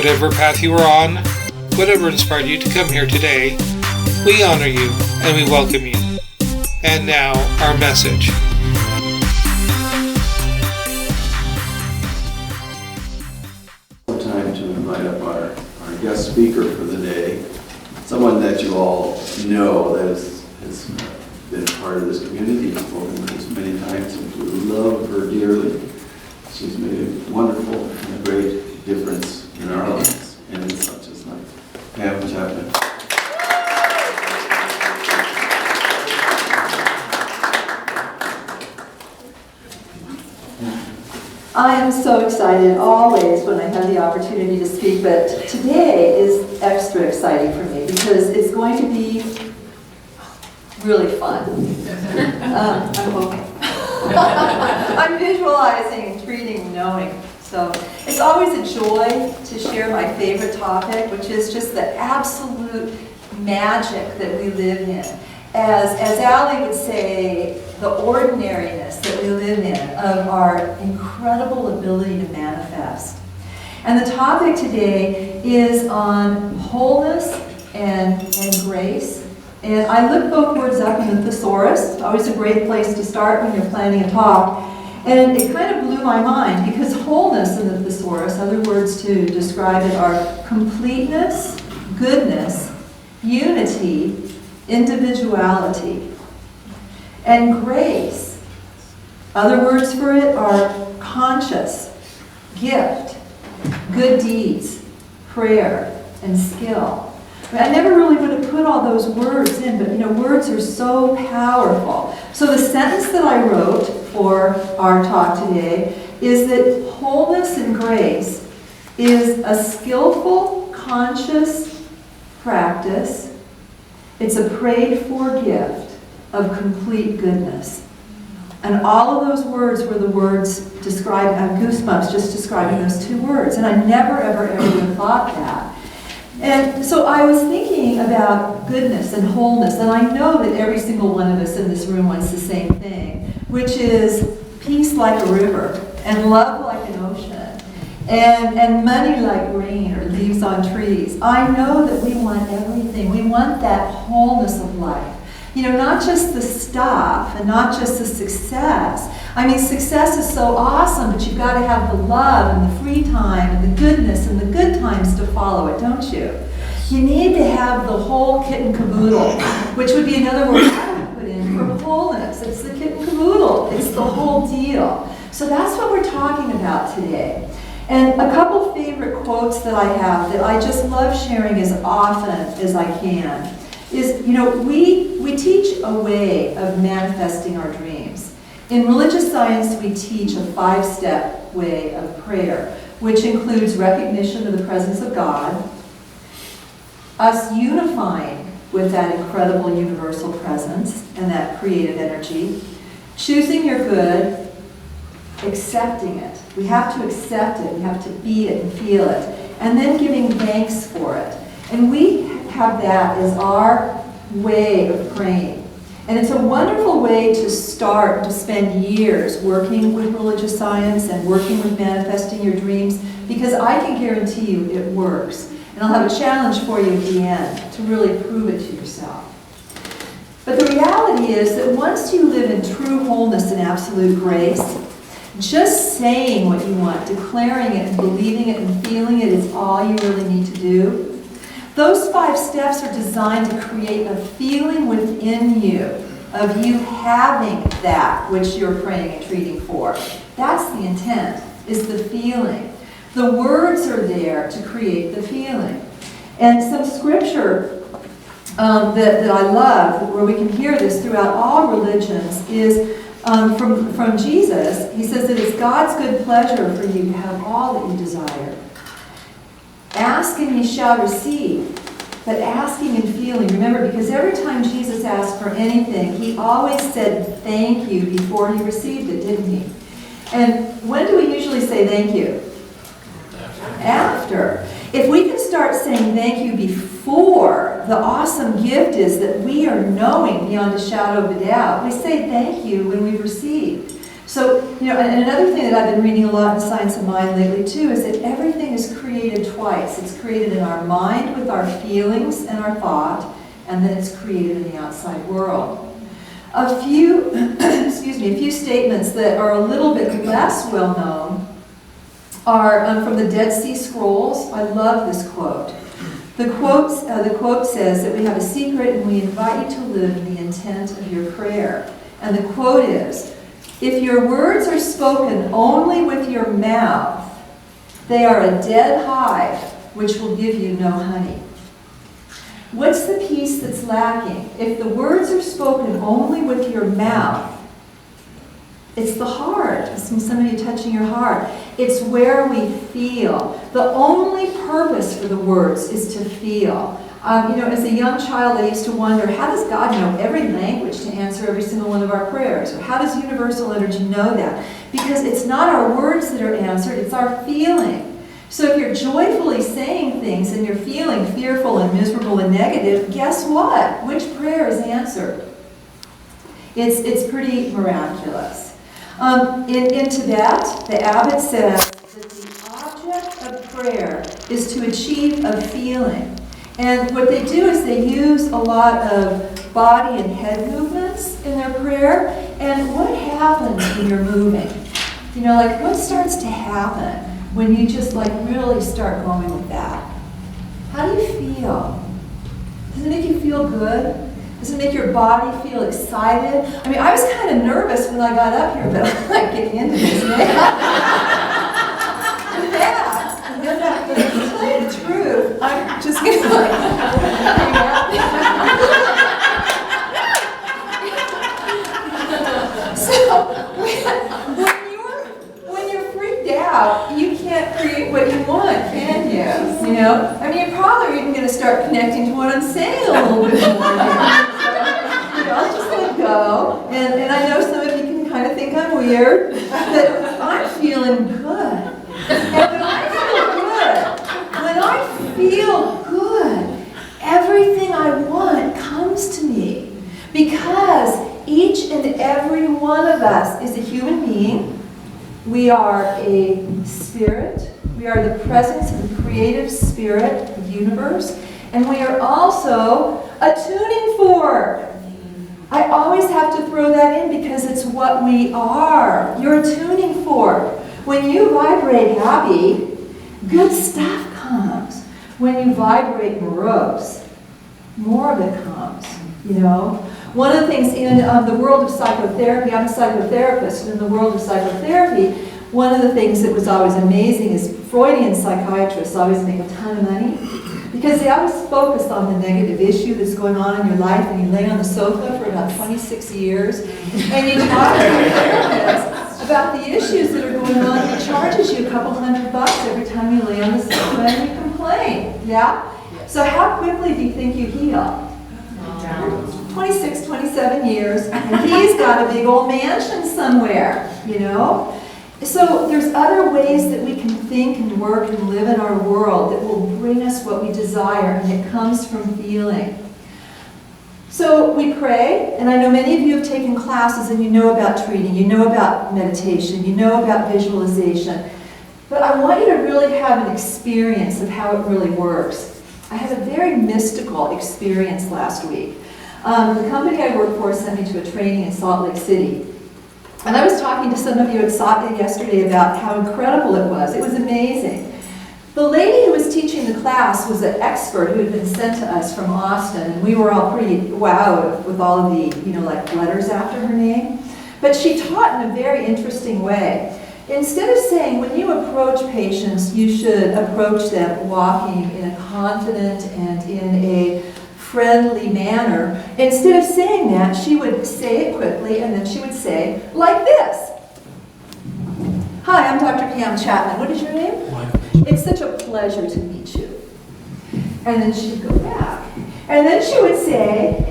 Whatever path you are on, whatever inspired you to come here today, we honor you and we welcome you. And now, our message. Time to invite up our guest speaker for the day, someone that you all know that has been part of this community, spoken with us many times, and we love her dearly. She's made a wonderful and a great difference in our lives and in such as life. Pam Chapman. I am so excited always when I have the opportunity to speak, but today is extra exciting for me because it's going to be really fun. I'm hoping. I'm visualizing, reading, knowing. So it's always a joy to share my favorite topic, which is just the absolute magic that we live in. As Allie would say, the ordinariness that we live in of our incredible ability to manifest. And the topic today is on wholeness and grace. And I looked both words up in the thesaurus, always a great place to start when you're planning a talk. And it kind of blew my mind because wholeness in the thesaurus, other words to describe it are completeness, goodness, unity, individuality. And grace, other words for it are conscious, gift, good deeds, prayer, and skill. I never really would have put all those words in, but words are so powerful. So the sentence that I wrote for our talk today is that wholeness and grace is a skillful, conscious practice. It's a prayed-for gift of complete goodness. And all of those words were the words described, I have goosebumps just describing those two words. And I never, ever would have thought that. And so I was thinking about goodness and wholeness, and I know that every single one of us in this room wants the same thing, which is peace like a river, and love like an ocean, and money like rain or leaves on trees. I know that we want everything. We want that wholeness of life. Not just the stuff and not just the success. I mean, success is so awesome, but you've got to have the love and the free time and the goodness and the good times to follow it, don't you? You need to have the whole kit and caboodle, which would be another word I would put in for wholeness. It's the kit and caboodle. It's the whole deal. So that's what we're talking about today. And a couple favorite quotes that I have that I just love sharing as often as I can is, we teach a way of manifesting our dreams. In religious science, we teach a 5-step way of prayer, which includes recognition of the presence of God, us unifying with that incredible universal presence and that creative energy, choosing your good, accepting it. We have to accept it, we have to be it and feel it, and then giving thanks for it. And we have that as our way of praying. And it's a wonderful way to start to spend years working with religious science and working with manifesting your dreams, because I can guarantee you it works. And I'll have a challenge for you at the end to really prove it to yourself. But the reality is that once you live in true wholeness and absolute grace, just saying what you want, declaring it and believing it and feeling it is all you really need to do. Those 5 steps are designed to create a feeling within you of you having that which you're praying and treating for. That's the intent, is the feeling. The words are there to create the feeling. And some scripture that I love, where we can hear this throughout all religions, is from Jesus. He says that it's God's good pleasure for you to have all that you desire. Ask and ye shall receive, but asking and feeling. Remember, because every time Jesus asked for anything, he always said thank you before he received it, didn't he? And when do we usually say thank you? After. If we can start saying thank you before, the awesome gift is that we are knowing beyond a shadow of a doubt. We say thank you when we've received. So, and another thing that I've been reading a lot in Science of Mind lately too is that everything is created twice. It's created in our mind with our feelings and our thought, and then it's created in the outside world. A few, a few statements that are a little bit less well known are from the Dead Sea Scrolls. I love this quote. The quote says that we have a secret and we invite you to live in the intent of your prayer. And the quote is, if your words are spoken only with your mouth, they are a dead hive which will give you no honey. What's the piece that's lacking? If the words are spoken only with your mouth, it's the heart. It's somebody touching your heart. It's where we feel. The only purpose for the words is to feel. As a young child, I used to wonder, how does God know every language to answer every single one of our prayers? Or how does universal energy know that? Because it's not our words that are answered, it's our feeling. So if you're joyfully saying things and you're feeling fearful and miserable and negative, guess what? Which prayer is answered? It's pretty miraculous. In Tibet, the abbot says that the object of prayer is to achieve a feeling. And what they do is they use a lot of body and head movements in their prayer. And what happens when you're moving? What starts to happen when you just really start going with that? How do you feel? Does it make you feel good? Does it make your body feel excited? I was kind of nervous when I got up here, but I'm getting into this now. Yeah, to tell you the truth, I'm just going to So, when you're freaked out, you can't create what you want, can you? You're probably even going to start connecting to what I'm saying a little bit more here. I'll just let go. And I know some of you can kind of think I'm weird, but I'm feeling good. And when I feel good, everything I want comes to me. Because each and every one of us is a human being. We are a spirit. We are the presence of the creative spirit of the universe. And we are also a tuning fork. I always have to throw that in because it's what we are. You're a tuning fork. When you vibrate happy, good stuff comes. When you vibrate morose, more of it comes, One of the things in the world of psychotherapy, I'm a psychotherapist, and in the world of psychotherapy, one of the things that was always amazing is Freudian psychiatrists always make a ton of money because they always focus on the negative issue that's going on in your life, and you lay on the sofa for about 26 years, and you talk to your therapist about the issues that are going on, and it charges you a couple $100 every time you lay on the sofa and you complain, yeah? So how quickly do you think you heal? 26, 27 years, and he's got a big old mansion somewhere, So there's other ways that we can think and work and live in our world that will bring us what we desire, and it comes from feeling. So we pray, and I know many of you have taken classes and you know about treating, you know about meditation, you know about visualization, but I want you to really have an experience of how it really works. I had a very mystical experience last week. The company I work for sent me to a training in Salt Lake City. And I was talking to some of you at Satya yesterday about how incredible it was. It was amazing. The lady who was teaching the class was an expert who had been sent to us from Austin, and we were all pretty wowed with all of the, letters after her name. But she taught in a very interesting way. Instead of saying, when you approach patients, you should approach them walking in a confident and in a friendly manner. Instead of saying that, she would say it quickly, and then she would say, like this. Hi, I'm Dr. Pam Chapman. What is your name? Michael. It's such a pleasure to meet you. And then she'd go back. And then she would say,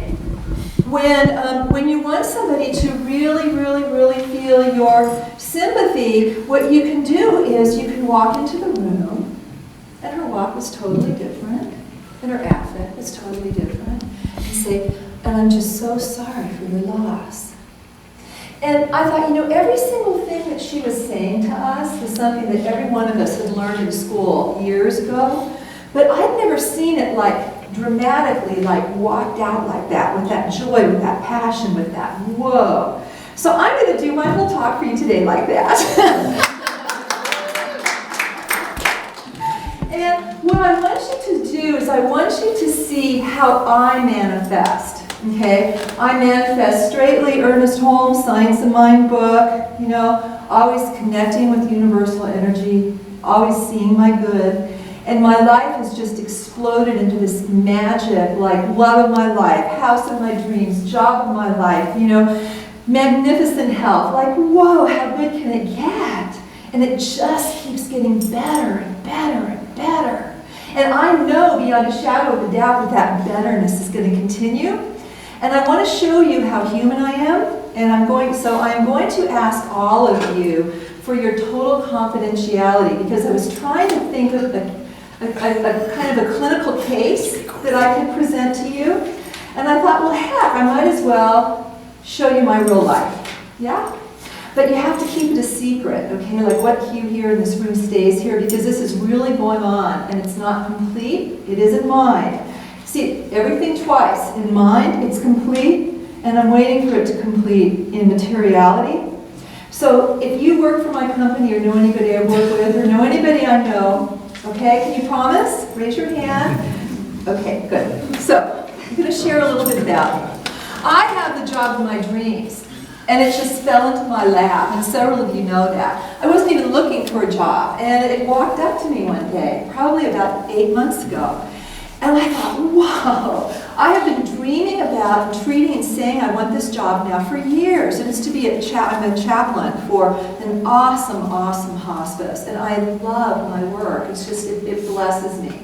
when you want somebody to really, really, really feel your sympathy, what you can do is you can walk into the room, and her walk was totally different, and her outfit was totally different, and say, and I'm just so sorry for your loss. And I thought, every single thing that she was saying to us was something that every one of us had learned in school years ago, but I'd never seen it like dramatically, like walked out like that, with that joy, with that passion, with that whoa. So I'm going to do my whole talk for you today like that. And what I want you to do is I want you to see how I manifest. Okay, I manifest straightly, Ernest Holmes, Science of Mind book, always connecting with universal energy, always seeing my good. And my life has just exploded into this magic, like love of my life, house of my dreams, job of my life, magnificent health. Like, whoa, how good can it get? And it just keeps getting better and better and better. And I know beyond a shadow of a doubt that betterness is going to continue. And I want to show you how human I am, and I am going to ask all of you for your total confidentiality, because I was trying to think of a kind of a clinical case that I could present to you, and I thought, well, heck, I might as well show you my real life, yeah? But you have to keep it a secret, okay? Like what you hear in this room stays here, because this is really going on, and it's not complete. It is in mind. See, everything twice. In mind, it's complete, and I'm waiting for it to complete in materiality. So if you work for my company or know anybody I work with or know anybody I know, okay, can you promise? Raise your hand. Okay, good. So I'm going to share a little bit about me. I have the job of my dreams, and it just fell into my lap, and several of you know that. I wasn't even looking for a job, and it walked up to me one day, probably about 8 months ago. And I thought, whoa, I have been dreaming about and treating and saying I want this job now for years. And it's to be I'm a chaplain for an awesome, awesome hospice. And I love my work. It's just, it blesses me.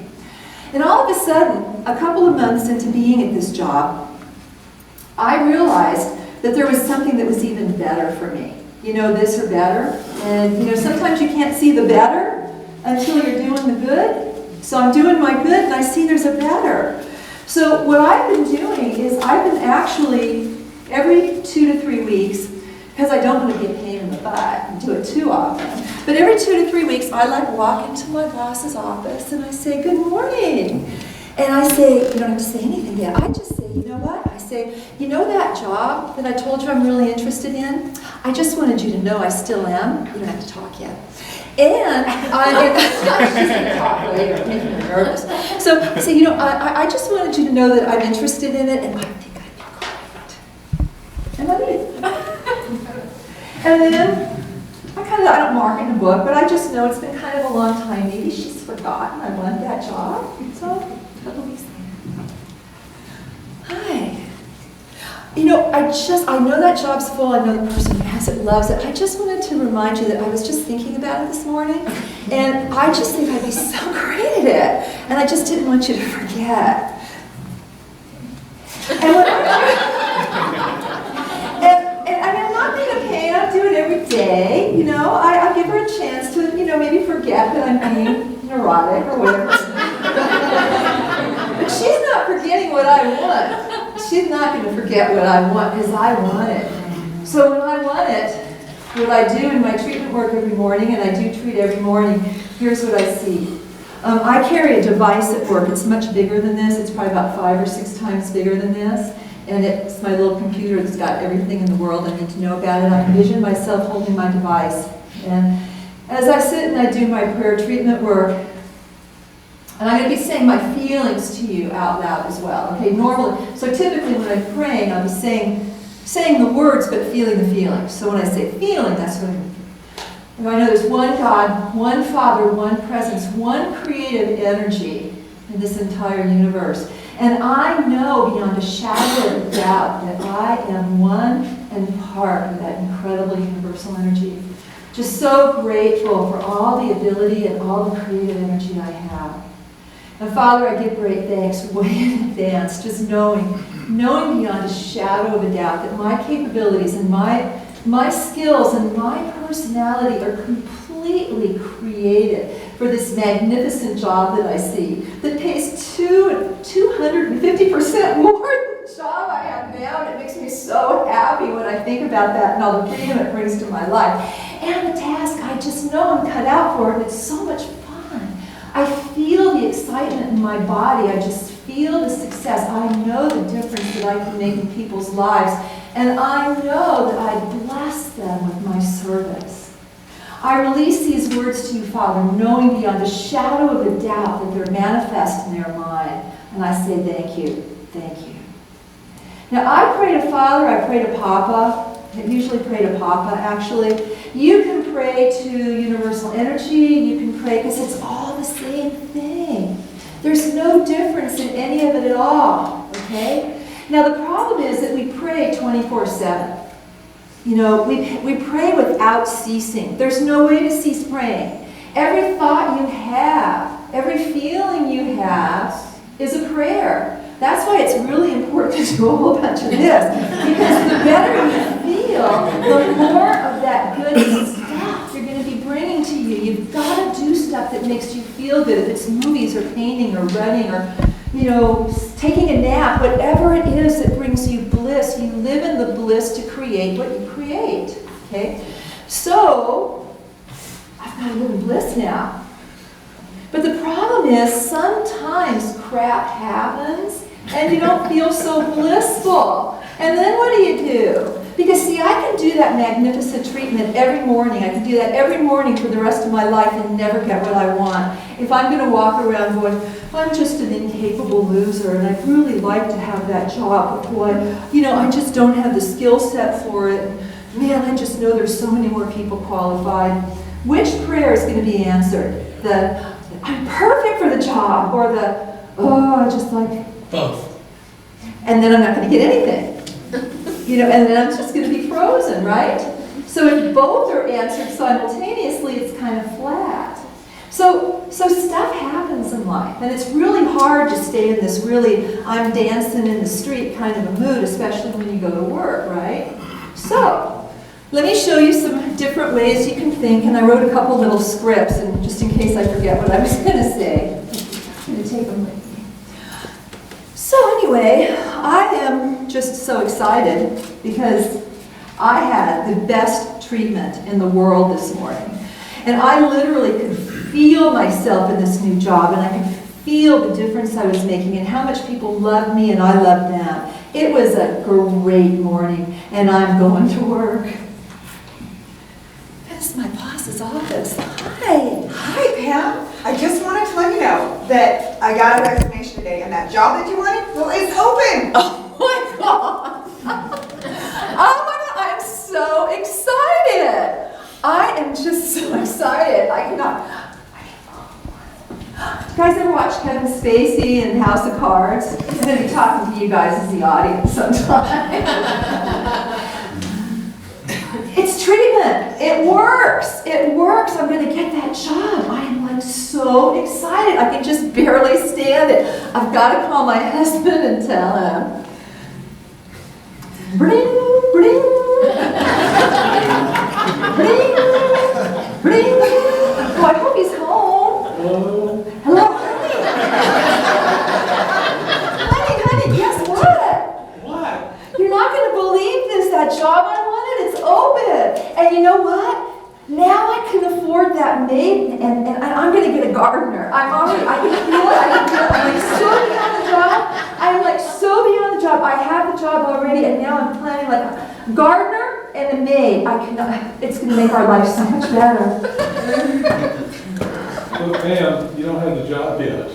And all of a sudden, a couple of months into being at this job, I realized that there was something that was even better for me. This or better. And, sometimes you can't see the better until you're doing the good. So I'm doing my good, and I see there's a better. So what I've been doing is I've been actually, every 2 to 3 weeks, because I don't want to be a pain in the butt and do it too often, but every 2 to 3 weeks I walk into my boss's office and I say, good morning. And I say, you don't have to say anything yet. I just say, you know what? I say, that job that I told you I'm really interested in? I just wanted you to know I still am. You don't have to talk yet. And I just going to talk later, making me nervous. So I say, I just wanted you to know that I'm interested in it, and I think I'd be great. And I did. And then I don't mark in the book, but I just know it's been kind of a long time. Maybe she's forgotten I wanted that job. So a couple weeks later, hi. I know that job's full. I know the person who has it loves it. I just wanted to remind you that I was just thinking about it this morning, and I just think I'd be so great at it, and I just didn't want you to forget. And I'm not being a pain. I do it every day. I give her a chance to, maybe forget that I'm being neurotic or whatever. But she's not forgetting what I want. She's not going to forget what I want, because I want it. So when I want it, what I do in my treatment work every morning, and I do treat every morning, here's what I see. I carry a device at work. It's much bigger than this. It's probably about 5 or 6 times bigger than this. And it's my little computer that's got everything in the world I need to know about it. I envision myself holding my device. And as I sit and I do my prayer treatment work, and I'm going to be saying my feelings to you out loud as well, okay? Normally, so typically when I'm praying, I'll be saying the words but feeling the feelings. So when I say feeling, that's what I know there's one God, one Father, one presence, one creative energy in this entire universe. And I know beyond a shadow of doubt that I am one and part of that incredible universal energy. Just so grateful for all the ability and all the creative energy I have. And Father, I give great thanks way in advance, just knowing beyond a shadow of a doubt that my capabilities and my skills and my personality are completely created for this magnificent job that I see, that pays 250% more than job I have now, and it makes me so happy when I think about that and all the freedom it brings to my life. And the task I just know I'm cut out for, and it's so much fun. I feel the excitement in my body. I just feel the success. I know the difference that I can make in people's lives, and I know that I bless them with my service. I release these words to you, Father, knowing beyond a shadow of a doubt that they're manifest in their mind. And I say thank you, thank you. Now I pray to Father, I pray to Papa. I usually pray to Papa, actually. You can pray to universal energy, you can pray because it's all the same thing. There's no difference in any of it at all, okay? Now the problem is that we pray 24/7. You know, we pray without ceasing. There's no way to cease praying. Every thought you have, every feeling you have is a prayer. That's why it's really important to do a whole bunch of this. Because the better you feel, the more of that good stuff you're going to be bringing to you. You've got to do stuff that makes you feel good. If it's movies or painting or running or, you know, taking a nap, whatever it is that brings you bliss, you live in the bliss to create what you create. Okay? So, I've got to live in bliss now. But the problem is sometimes crap happens and you don't feel so blissful. And then what do? Because see, I can do that magnificent treatment every morning. I can do that every morning for the rest of my life and never get what I want. If I'm going to walk around going, I'm just an incapable loser and I'd really like to have that job, but boy, you know, I just don't have the skill set for it. Man, I just know there's so many more people qualified. Which prayer is going to be answered? The, I'm perfect for the job, or the, oh, I just like... Both. And then I'm not going to get anything. You know, and then I'm just going to be frozen, right? So if both are answered simultaneously, it's kind of flat. So stuff happens in life, and it's really hard to stay in this really I'm dancing in the street kind of a mood, especially when you go to work, right? So let me show you some different ways you can think, and I wrote a couple little scripts, and just in case I forget what I was going to say, I'm going to take them with me. So anyway, I am just so excited because I had the best treatment in the world this morning. And I literally could feel myself in this new job, and I could feel the difference I was making and how much people loved me and I loved them. It was a great morning, and I'm going to work. This is my boss's office. Hi. Hi, Pam. I just wanted to let you know that I got a resignation today, and that job that you wanted, well, it's open. Oh my God. Oh my God, I am so excited. I am just so excited. I cannot. You guys ever watch Kevin Spacey in House of Cards? I'm going to be talking to you guys as the audience sometime. It's treatment. It works. It works. I'm going to get that job. I am like so excited. I can just barely stand it. I've got to call my husband and tell him. Bring, bring, bring, bring. Oh, I hope he's home. Hello? Hello, honey. Honey, guess what? What? You're not going to believe this. That job I wanted, it's open. And you know what? Now I can afford that maid, and I'm going to get a gardener. I can feel it. I'm like so beyond the job. I'm like so beyond the job. I have the job already, and now I'm planning like a gardener and a maid. It's going to make our life so much better. Well, Pam, you don't have the job yet.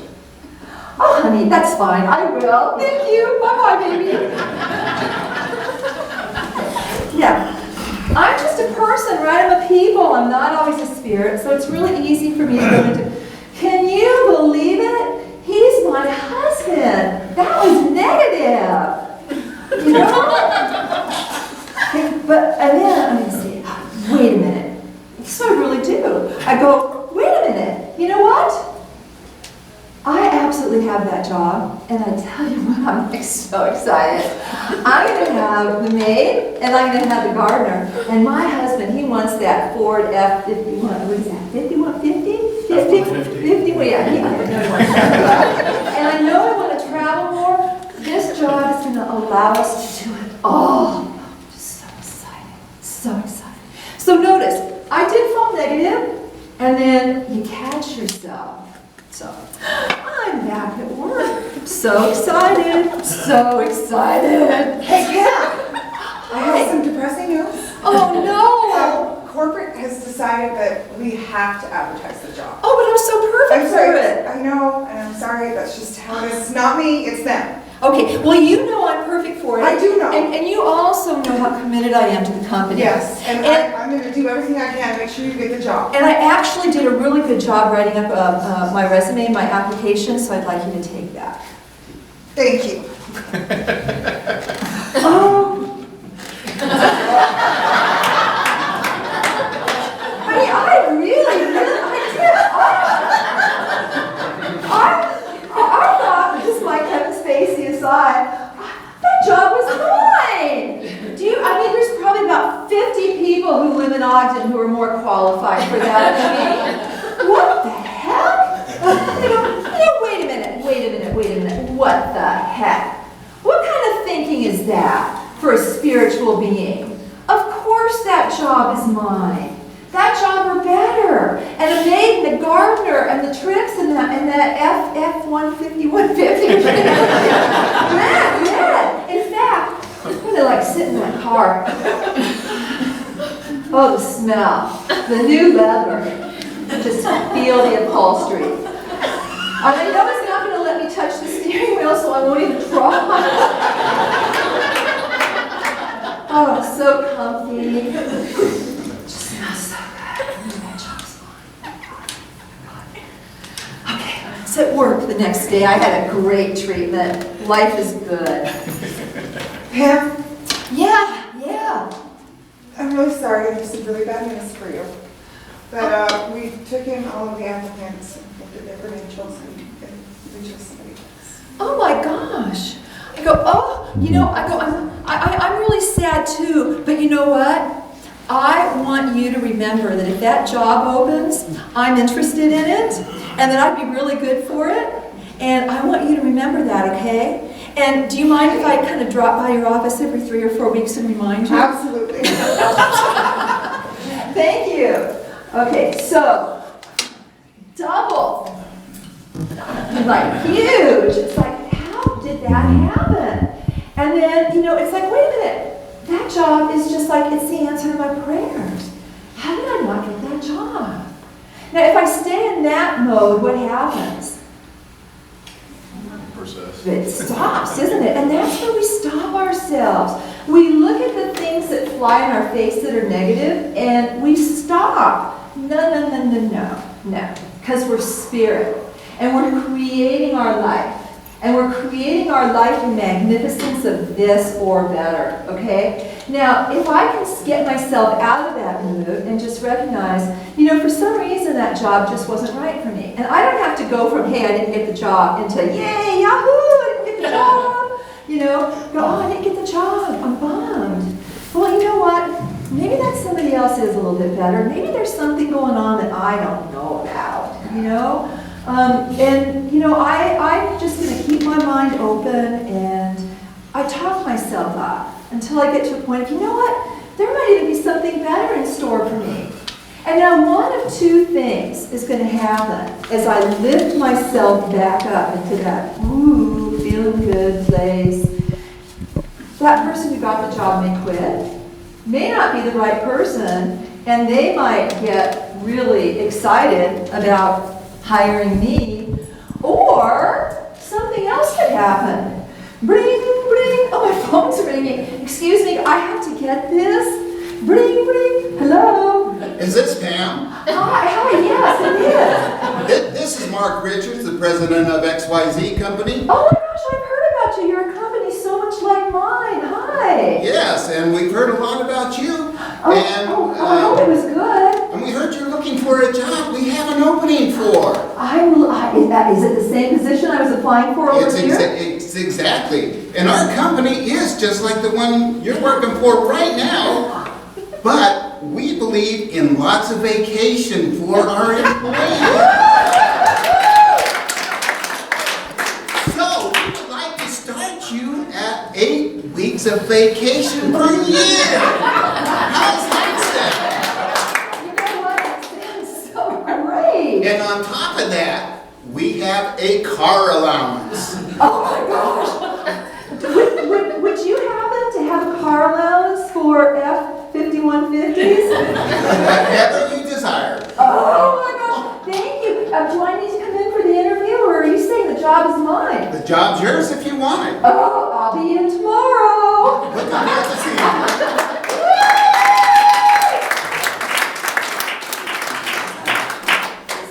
Oh, honey, that's fine. I will. Thank you. Bye-bye, baby. Yeah. I'm just a person, right? I'm a people. I'm not always a spirit, so it's really easy for me to go into. Can you believe it? He's my husband. That was negative. You know? And then I'm going to say, wait a minute. So I really do. I go, wait a minute. You know what? I absolutely have that job, and I tell you what, I'm like so excited. I'm going to have the maid, and I'm going to have the gardener. And my husband, he wants that Ford F-51. What is that, 5150? 50? Well, yeah, I know he wants that. And I know I want to travel more. This job is going to allow us to do it all. I'm just so excited, so excited. So notice, I did fall negative, and then you catch yourself. So, I'm back at work. So excited, so excited. Hey, Pam, I have some depressing news. Oh no! Corporate has decided that we have to advertise the job. Oh, but I'm so perfect I'm for sorry, it. I know, and I'm sorry, that's just how it is. It's not me, it's them. Okay, well, you know I'm perfect for it. I do know. And you also know how committed I am to the company. Yes, and I'm going to do everything I can to make sure you get the job. And I actually did a really good job writing up my resume, my application, so I'd like you to take that. Thank you. Honey, I did. I thought, just my Kevin Spacey aside, that job was mine. There's probably about 50 people who live in Ogden who are more qualified for that than me. What the heck? Wait a minute. What the heck? What kind of thinking is that for a spiritual being? Of course that job is mine. That job or better. And a maid and a gardener and the trips and that F-150, 150. Yeah. In fact, I'm going to sit in that car. Oh, the smell. The new leather. Just feel the upholstery. And I know it's not going to let me touch the steering wheel, so I won't even try. Oh, so comfy. Just smells so good. That job's fine. Okay, I was at work the next day. I had a great treatment. Life is good. Pam, Yeah. I'm really sorry, I have some really bad news for you. But we took in all of the applicants and looked at their credentials and we chose somebody else. Oh my gosh. I'm really sad too, but you know what? I want you to remember that if that job opens, I'm interested in it, and that I'd be really good for it, and I want you to remember that, okay? And do you mind if I kind of drop by your office every 3 or 4 weeks and remind you? Absolutely. Thank you. Okay, so, double. Huge. It's how did that happen? And then, it's wait a minute. That job is just it's the answer to my prayers. How did I not get that job? Now, if I stay in that mode, what happens? It stops, isn't it? And that's where we stop ourselves. We look at the things that fly in our face that are negative, and we stop. No. Because we're spirit, and we're creating our life. And we're creating our life in magnificence of this or better, okay? Now, if I can get myself out of that mood and just recognize, for some reason that job just wasn't right for me. And I don't have to go from, hey, I didn't get the job, into, yay, yahoo, I didn't get the job. Go, oh, I didn't get the job, I'm bummed. Well, you know what? Maybe that somebody else is a little bit better. Maybe there's something going on that I don't know about, I'm just going to keep my mind open, and I talk myself up until I get to a point of, there might even be something better in store for me. And now one of two things is going to happen as I lift myself back up into that, feeling good place. That person who got the job may quit, may not be the right person, and they might get really excited about hiring me, or something else could happen. Bring, oh, my phone's ringing. Excuse me, I have to get this. Bring, hello. Is this Pam? Hi, yes, it is. This is Mark Richards, the president of XYZ Company. Oh my gosh, I've heard about you. Your company so much like mine. Hi. Yes, and we've heard a lot about you. I hope it was good. And we heard you're looking for a job. We have an opening for. Is it the same position I was applying for over here? It's exactly. And our company is just like the one you're working for right now. But we believe in lots of vacation for our employees. So we would like to start you at $8 weeks of vacation per year. How's that You know what? It sounds so great. sound? And on top of that, we have a car allowance. Oh my gosh. Would you happen to have a car allowance for F-5150s? Whatever you desire. Oh my gosh, thank you. Do I need to come in for the interview, or are you saying the job is mine? The job's yours if you want it. Oh, I'll be in tomorrow. Looking forward to seeing you.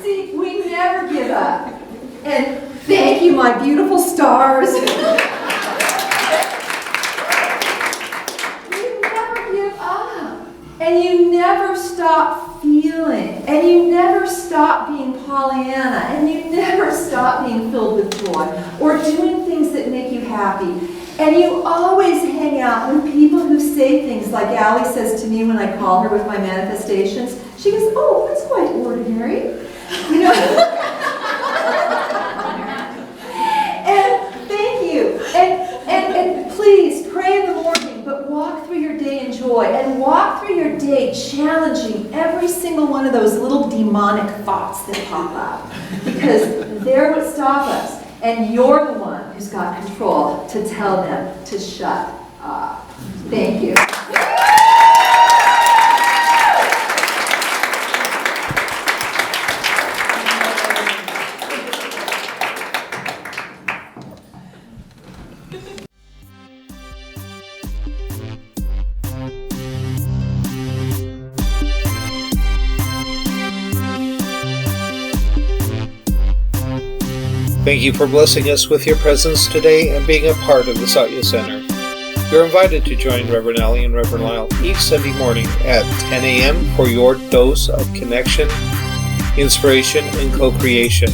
See, we never give up. And thank you, my beautiful stars. You never give up. And you never stop feeling. And you never stop being Pollyanna. And you never stop being filled with joy. Or doing things that make you happy. And you always hang out with people who say things like Allie says to me when I call her with my manifestations. She goes, oh, that's quite ordinary. You know? And thank you. And please pray in the morning, but walk through your day in joy. And walk through your day challenging every single one of those little demonic thoughts that pop up. Because they're what stop us. And you're the one who's got control to tell them to shut up. Thank you. Thank you for blessing us with your presence today and being a part of the Satya Center. You're invited to join Reverend Allie and Reverend Lyle each Sunday morning at 10 a.m. for your dose of connection, inspiration, and co-creation.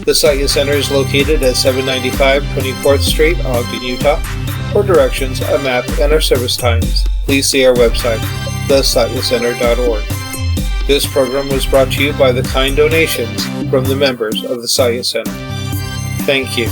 The Satya Center is located at 795 24th Street, Ogden, Utah. For directions, a map, and our service times, please see our website, thesatyacenter.org. This program was brought to you by the kind donations from the members of the Satya Center. Thank you.